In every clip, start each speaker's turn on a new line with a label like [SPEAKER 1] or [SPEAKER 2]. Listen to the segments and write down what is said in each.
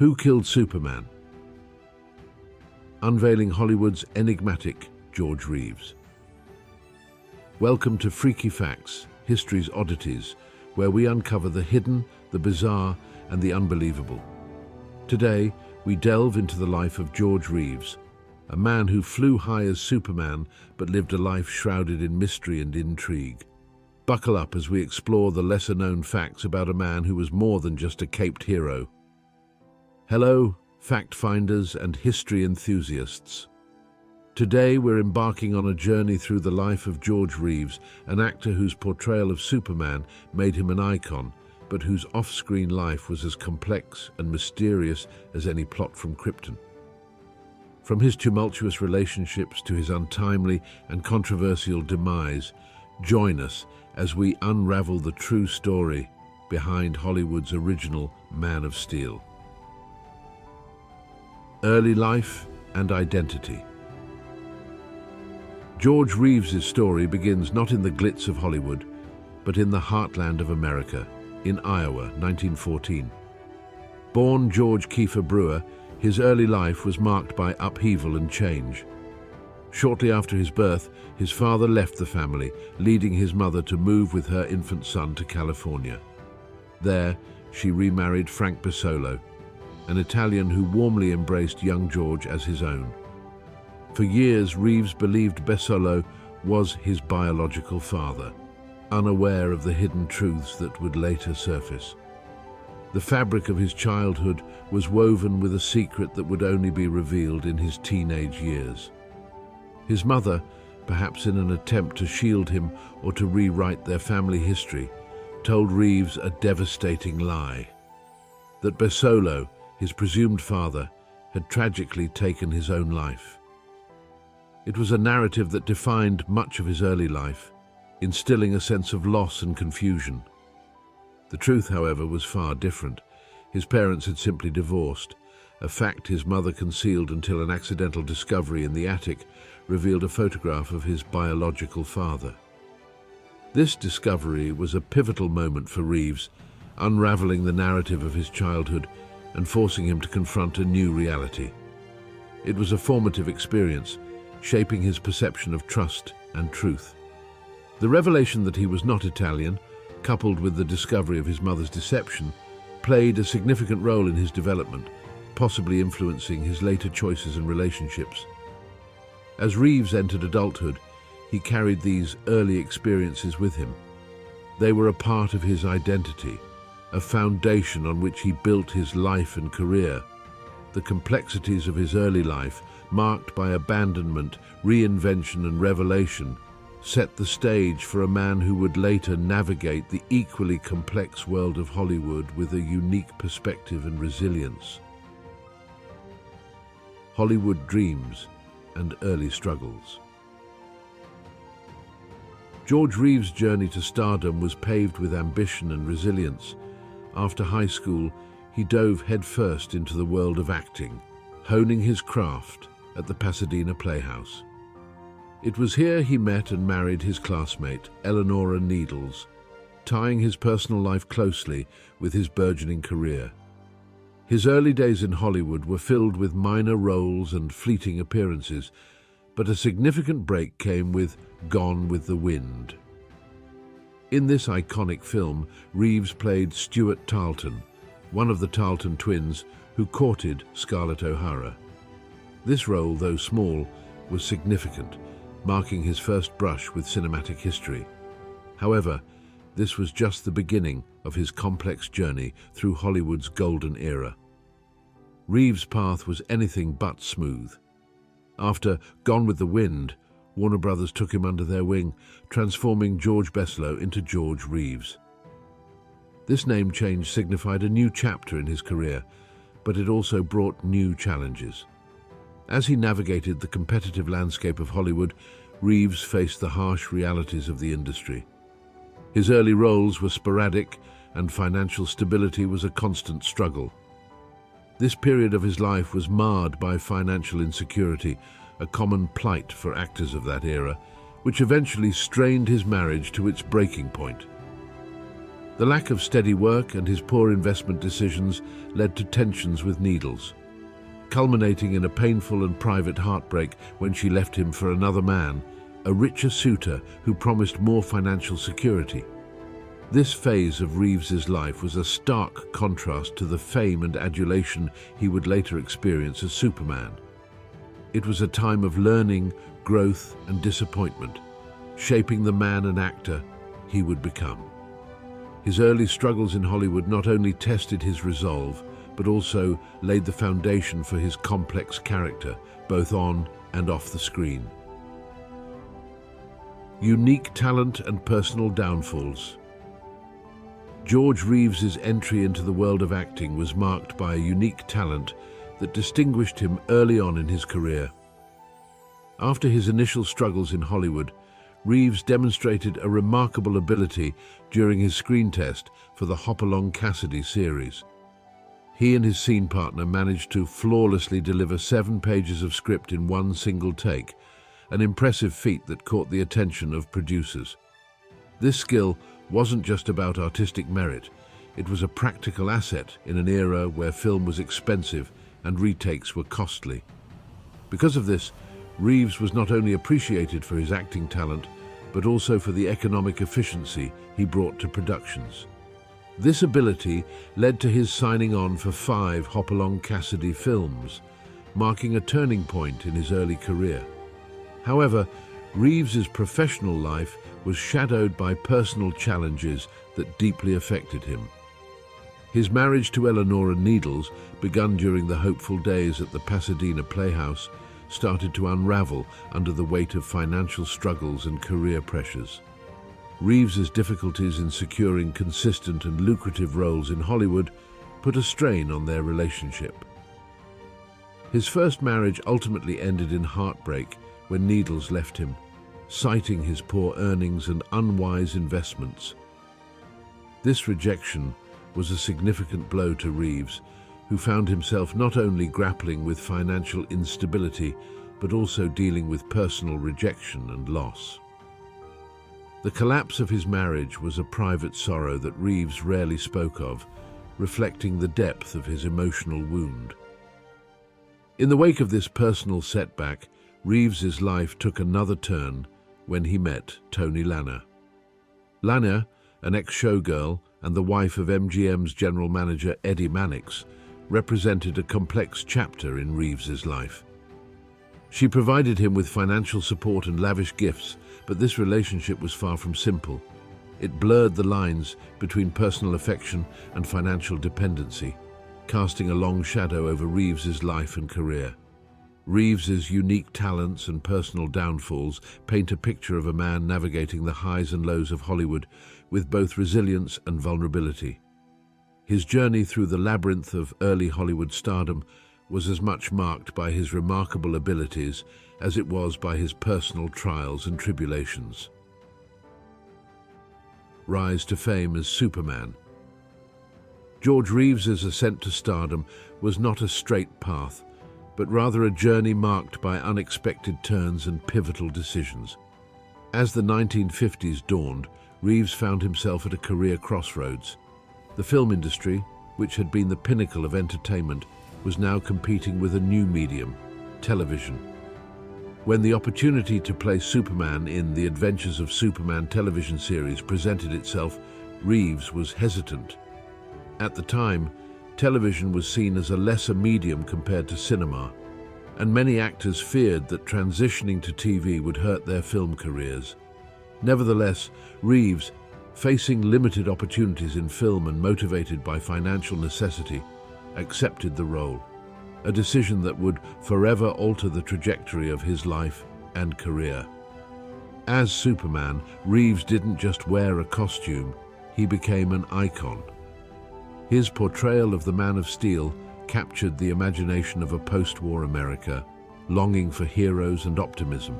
[SPEAKER 1] Who Killed Superman? Unveiling Hollywood's enigmatic George Reeves. Welcome to Freaky Facts, History's Oddities, where we uncover the hidden, the bizarre, and the unbelievable. Today, we delve into the life of George Reeves, a man who flew high as Superman but lived a life shrouded in mystery and intrigue. Buckle up as we explore the lesser-known facts about a man who was more than just a caped hero. Hello, fact-finders and history enthusiasts. Today we're embarking on a journey through the life of George Reeves, an actor whose portrayal of Superman made him an icon, but whose off-screen life was as complex and mysterious as any plot from Krypton. From his tumultuous relationships to his untimely and controversial demise, join us as we unravel the true story behind Hollywood's original Man of Steel. Early life and identity. George Reeves' story begins not in the glitz of Hollywood, but in the heartland of America, in Iowa, 1914. Born George Kiefer Brewer, his early life was marked by upheaval and change. Shortly after his birth, his father left the family, leading his mother to move with her infant son to California. There, she remarried Frank Besolo, an Italian who warmly embraced young George as his own. For years, Reeves believed Besolo was his biological father, unaware of the hidden truths that would later surface. The fabric of his childhood was woven with a secret that would only be revealed in his teenage years. His mother, perhaps in an attempt to shield him or to rewrite their family history, told Reeves a devastating lie: that Besolo, his presumed father, had tragically taken his own life. It was a narrative that defined much of his early life, instilling a sense of loss and confusion. The truth, however, was far different. His parents had simply divorced, a fact his mother concealed until an accidental discovery in the attic revealed a photograph of his biological father. This discovery was a pivotal moment for Reeves, unraveling the narrative of his childhood and forcing him to confront a new reality. It was a formative experience, shaping his perception of trust and truth. The revelation that he was not Italian, coupled with the discovery of his mother's deception, played a significant role in his development, possibly influencing his later choices and relationships. As Reeves entered adulthood, he carried these early experiences with him. They were a part of his identity, a foundation on which he built his life and career. The complexities of his early life, marked by abandonment, reinvention, and revelation, set the stage for a man who would later navigate the equally complex world of Hollywood with a unique perspective and resilience. Hollywood dreams and early struggles. George Reeves' journey to stardom was paved with ambition and resilience. After high school, he dove headfirst into the world of acting, honing his craft at the Pasadena Playhouse. It was here he met and married his classmate, Eleanora Needles, tying his personal life closely with his burgeoning career. His early days in Hollywood were filled with minor roles and fleeting appearances, but a significant break came with Gone with the Wind. In this iconic film, Reeves played Stuart Tarleton, one of the Tarleton twins who courted Scarlett O'Hara. This role, though small, was significant, marking his first brush with cinematic history. However, this was just the beginning of his complex journey through Hollywood's golden era. Reeves' path was anything but smooth. After Gone with the Wind, Warner Brothers took him under their wing, transforming George Besolo into George Reeves. This name change signified a new chapter in his career, but it also brought new challenges. As he navigated the competitive landscape of Hollywood, Reeves faced the harsh realities of the industry. His early roles were sporadic, and financial stability was a constant struggle. This period of his life was marred by financial insecurity, a common plight for actors of that era, which eventually strained his marriage to its breaking point. The lack of steady work and his poor investment decisions led to tensions with Needles, culminating in a painful and private heartbreak when she left him for another man, a richer suitor who promised more financial security. This phase of Reeves's life was a stark contrast to the fame and adulation he would later experience as Superman. It was a time of learning, growth, and disappointment, shaping the man and actor he would become. His early struggles in Hollywood not only tested his resolve, but also laid the foundation for his complex character, both on and off the screen. Unique talent and personal downfalls. George Reeves's entry into the world of acting was marked by a unique talent that distinguished him early on in his career. After his initial struggles in Hollywood, Reeves demonstrated a remarkable ability during his screen test for the Hopalong Cassidy series. He and his scene partner managed to flawlessly deliver 7 pages of script in one single take, an impressive feat that caught the attention of producers. This skill wasn't just about artistic merit, it was a practical asset in an era where film was expensive and retakes were costly. Because of this, Reeves was not only appreciated for his acting talent, but also for the economic efficiency he brought to productions. This ability led to his signing on for 5 Hopalong Cassidy films, marking a turning point in his early career. However, Reeves's professional life was shadowed by personal challenges that deeply affected him. His marriage to Eleanora Needles, begun during the hopeful days at the Pasadena Playhouse, started to unravel under the weight of financial struggles and career pressures. Reeves's difficulties in securing consistent and lucrative roles in Hollywood put a strain on their relationship. His first marriage ultimately ended in heartbreak when Needles left him, citing his poor earnings and unwise investments. This rejection was a significant blow to Reeves, who found himself not only grappling with financial instability, but also dealing with personal rejection and loss. The collapse of his marriage was a private sorrow that Reeves rarely spoke of, reflecting the depth of his emotional wound. In the wake of this personal setback, Reeves's life took another turn when he met Toni Lanier. Lanier, an ex-showgirl and the wife of MGM's general manager Eddie Mannix, represented a complex chapter in Reeves's life. She provided him with financial support and lavish gifts, but this relationship was far from simple. It blurred the lines between personal affection and financial dependency, casting a long shadow over Reeves's life and career. Reeves's unique talents and personal downfalls paint a picture of a man navigating the highs and lows of Hollywood with both resilience and vulnerability. His journey through the labyrinth of early Hollywood stardom was as much marked by his remarkable abilities as it was by his personal trials and tribulations. Rise to fame as Superman. George Reeves's ascent to stardom was not a straight path, but rather a journey marked by unexpected turns and pivotal decisions. As the 1950s dawned, Reeves found himself at a career crossroads. The film industry, which had been the pinnacle of entertainment, was now competing with a new medium, television. When the opportunity to play Superman in the Adventures of Superman television series presented itself, Reeves was hesitant. At the time, television was seen as a lesser medium compared to cinema, and many actors feared that transitioning to TV would hurt their film careers. Nevertheless, Reeves, facing limited opportunities in film and motivated by financial necessity, accepted the role, a decision that would forever alter the trajectory of his life and career. As Superman, Reeves didn't just wear a costume, he became an icon. His portrayal of the Man of Steel captured the imagination of a post-war America, longing for heroes and optimism.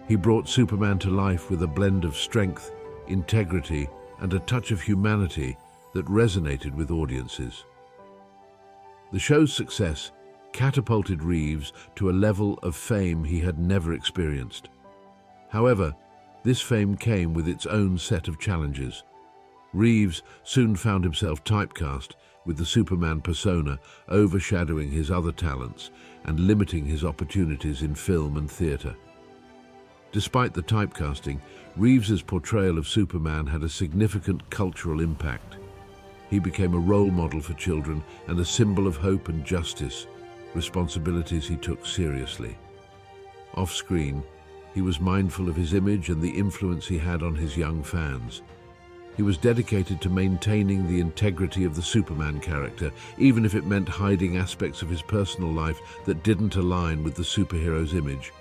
[SPEAKER 1] He brought Superman to life with a blend of strength, integrity, and a touch of humanity that resonated with audiences. The show's success catapulted Reeves to a level of fame he had never experienced. However, this fame came with its own set of challenges. Reeves soon found himself typecast, with the Superman persona overshadowing his other talents and limiting his opportunities in film and theatre. Despite the typecasting, Reeves's portrayal of Superman had a significant cultural impact. He became a role model for children and a symbol of hope and justice, responsibilities he took seriously. Off-screen, he was mindful of his image and the influence he had on his young fans. He was dedicated to maintaining the integrity of the Superman character, even if it meant hiding aspects of his personal life that didn't align with the superhero's image.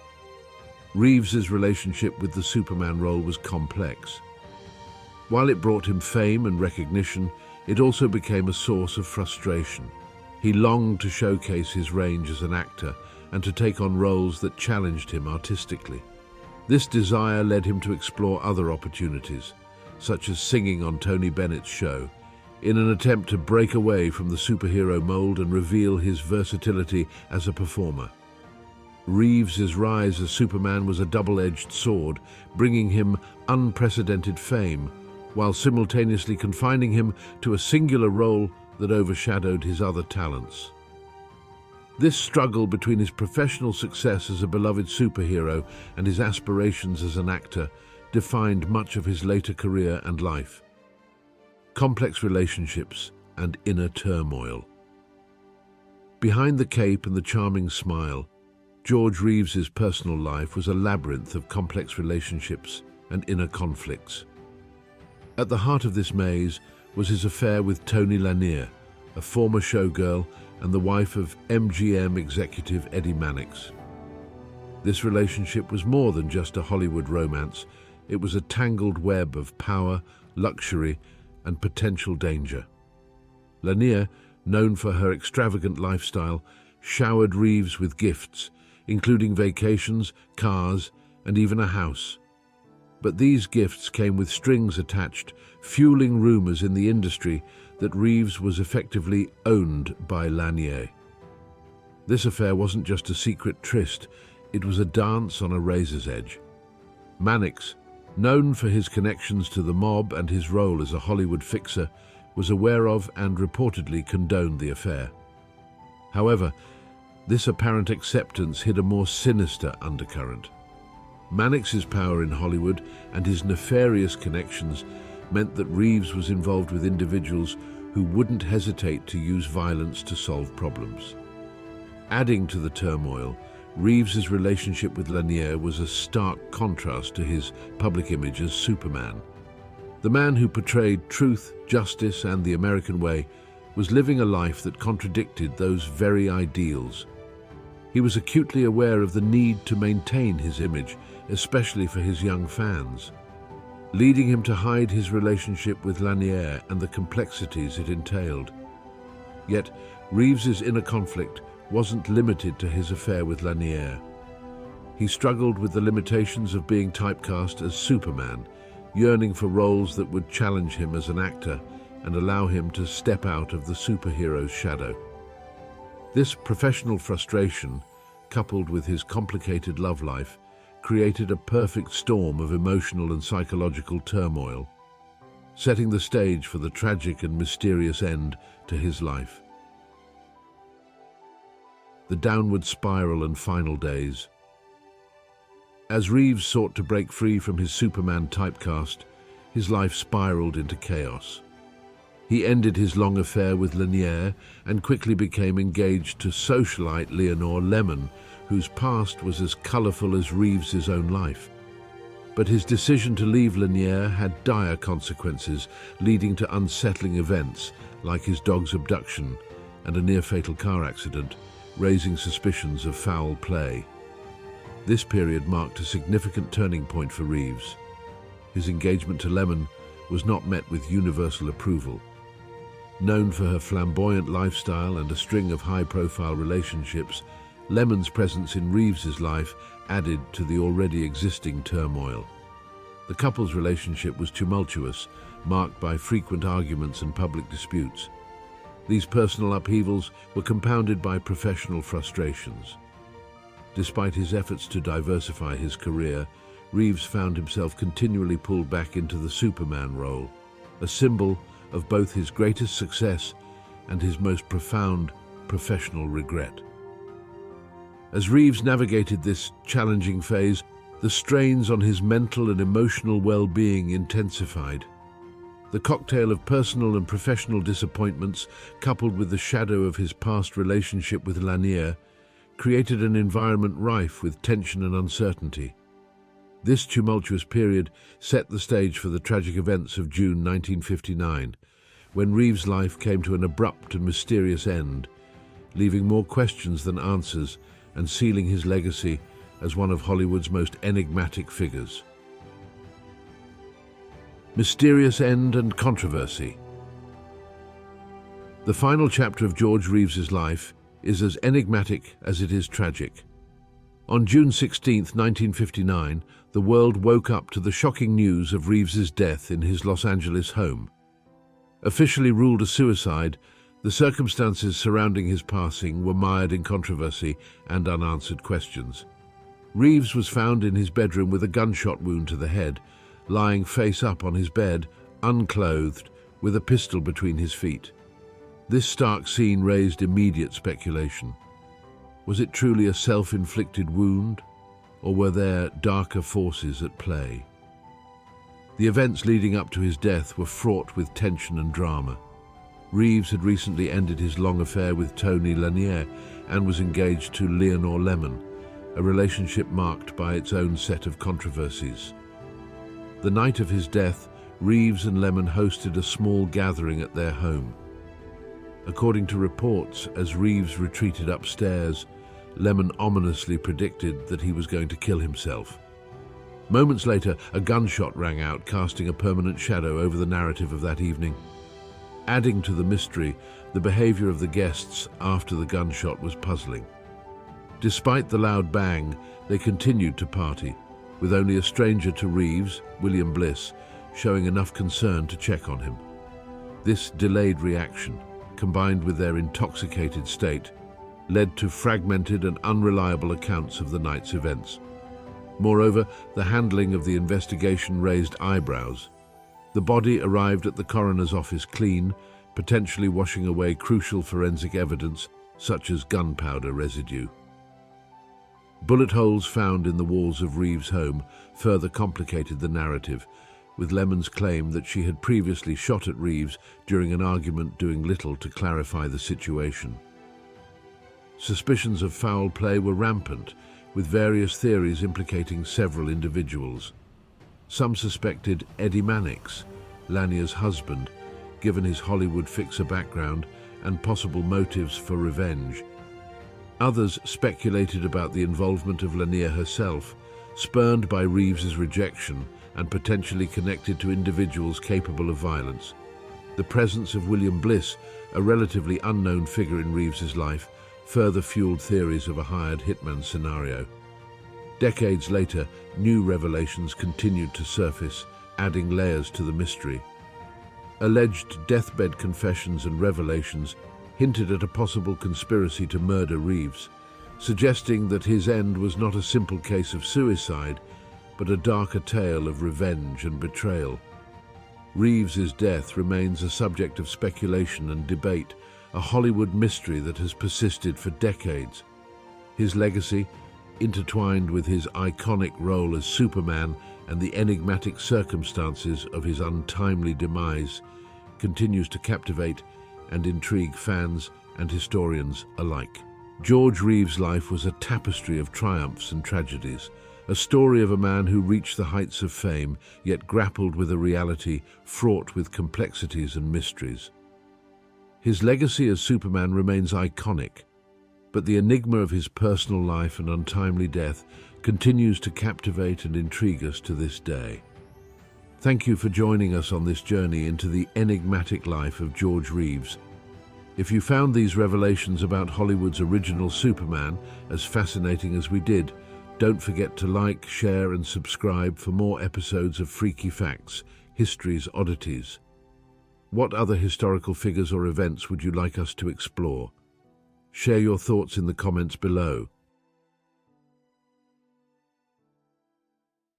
[SPEAKER 1] Reeves's relationship with the Superman role was complex. While it brought him fame and recognition, it also became a source of frustration. He longed to showcase his range as an actor and to take on roles that challenged him artistically. This desire led him to explore other opportunities, such as singing on Tony Bennett's show, in an attempt to break away from the superhero mold and reveal his versatility as a performer. Reeves's rise as Superman was a double-edged sword, bringing him unprecedented fame, while simultaneously confining him to a singular role that overshadowed his other talents. This struggle between his professional success as a beloved superhero and his aspirations as an actor defined much of his later career and life. Complex relationships and inner turmoil. Behind the cape and the charming smile, George Reeves's personal life was a labyrinth of complex relationships and inner conflicts. At the heart of this maze was his affair with Toni Lanier, a former showgirl and the wife of MGM executive Eddie Mannix. This relationship was more than just a Hollywood romance. It was a tangled web of power, luxury, and potential danger. Lanier, known for her extravagant lifestyle, showered Reeves with gifts, including vacations, cars, and even a house. But these gifts came with strings attached, fueling rumors in the industry that Reeves was effectively owned by Lanier. This affair wasn't just a secret tryst, it was a dance on a razor's edge. Mannix, known for his connections to the mob and his role as a Hollywood fixer, was aware of and reportedly condoned the affair. However, this apparent acceptance hid a more sinister undercurrent. Mannix's power in Hollywood and his nefarious connections meant that Reeves was involved with individuals who wouldn't hesitate to use violence to solve problems. Adding to the turmoil, Reeves's relationship with Lanier was a stark contrast to his public image as Superman. The man who portrayed truth, justice, and the American way was living a life that contradicted those very ideals. He was acutely aware of the need to maintain his image, especially for his young fans, leading him to hide his relationship with Lanier and the complexities it entailed. Yet, Reeves's inner conflict wasn't limited to his affair with Lanier. He struggled with the limitations of being typecast as Superman, yearning for roles that would challenge him as an actor and allow him to step out of the superhero's shadow. This professional frustration, coupled with his complicated love life, created a perfect storm of emotional and psychological turmoil, setting the stage for the tragic and mysterious end to his life. The downward spiral and final days. As Reeves sought to break free from his Superman typecast, his life spiraled into chaos. He ended his long affair with Lanier and quickly became engaged to socialite Leonore Lemon, whose past was as colorful as Reeves's own life. But his decision to leave Lanier had dire consequences, leading to unsettling events like his dog's abduction and a near-fatal car accident, raising suspicions of foul play. This period marked a significant turning point for Reeves. His engagement to Lemon was not met with universal approval. Known for her flamboyant lifestyle and a string of high-profile relationships, Lemon's presence in Reeves's life added to the already existing turmoil. The couple's relationship was tumultuous, marked by frequent arguments and public disputes. These personal upheavals were compounded by professional frustrations. Despite his efforts to diversify his career, Reeves found himself continually pulled back into the Superman role. a symbol of both his greatest success and his most profound professional regret. As Reeves navigated this challenging phase, the strains on his mental and emotional well-being intensified. The cocktail of personal and professional disappointments, coupled with the shadow of his past relationship with Lanier, created an environment rife with tension and uncertainty. This tumultuous period set the stage for the tragic events of June 1959, when Reeves' life came to an abrupt and mysterious end, leaving more questions than answers and sealing his legacy as one of Hollywood's most enigmatic figures. Mysterious end and controversy. The final chapter of George Reeves's life is as enigmatic as it is tragic. On June 16, 1959, the world woke up to the shocking news of Reeves's death in his Los Angeles home. Officially ruled a suicide, the circumstances surrounding his passing were mired in controversy and unanswered questions. Reeves was found in his bedroom with a gunshot wound to the head, lying face up on his bed, unclothed, with a pistol between his feet. This stark scene raised immediate speculation. Was it truly a self-inflicted wound, or were there darker forces at play? The events leading up to his death were fraught with tension and drama. Reeves had recently ended his long affair with Toni Lanier and was engaged to Leonore Lemon, a relationship marked by its own set of controversies. The night of his death, Reeves and Lemon hosted a small gathering at their home. According to reports, as Reeves retreated upstairs, Lemon ominously predicted that he was going to kill himself. Moments later, a gunshot rang out, casting a permanent shadow over the narrative of that evening. Adding to the mystery, the behavior of the guests after the gunshot was puzzling. Despite the loud bang, they continued to party, with only a stranger to Reeves, William Bliss, showing enough concern to check on him. This delayed reaction, combined with their intoxicated state, led to fragmented and unreliable accounts of the night's events. Moreover, the handling of the investigation raised eyebrows. The body arrived at the coroner's office clean, potentially washing away crucial forensic evidence such as gunpowder residue. Bullet holes found in the walls of Reeves' home further complicated the narrative, with Lemon's claim that she had previously shot at Reeves during an argument doing little to clarify the situation. Suspicions of foul play were rampant, with various theories implicating several individuals. Some suspected Eddie Mannix, Lanier's husband, given his Hollywood fixer background and possible motives for revenge. Others speculated about the involvement of Lanier herself, spurned by Reeves's rejection and potentially connected to individuals capable of violence. The presence of William Bliss, a relatively unknown figure in Reeves's life, further fueled theories of a hired hitman scenario. Decades later, new revelations continued to surface, adding layers to the mystery. Alleged deathbed confessions and revelations hinted at a possible conspiracy to murder Reeves, suggesting that his end was not a simple case of suicide, but a darker tale of revenge and betrayal. Reeves's death remains a subject of speculation and debate, a Hollywood mystery that has persisted for decades. His legacy, intertwined with his iconic role as Superman and the enigmatic circumstances of his untimely demise, continues to captivate and intrigue fans and historians alike. George Reeves' life was a tapestry of triumphs and tragedies, a story of a man who reached the heights of fame, yet grappled with a reality fraught with complexities and mysteries. His legacy as Superman remains iconic, but the enigma of his personal life and untimely death continues to captivate and intrigue us to this day. Thank you for joining us on this journey into the enigmatic life of George Reeves. If you found these revelations about Hollywood's original Superman as fascinating as we did, don't forget to like, share, and subscribe for more episodes of Freaky Facts, History's Oddities. What other historical figures or events would you like us to explore? Share your thoughts in the comments below.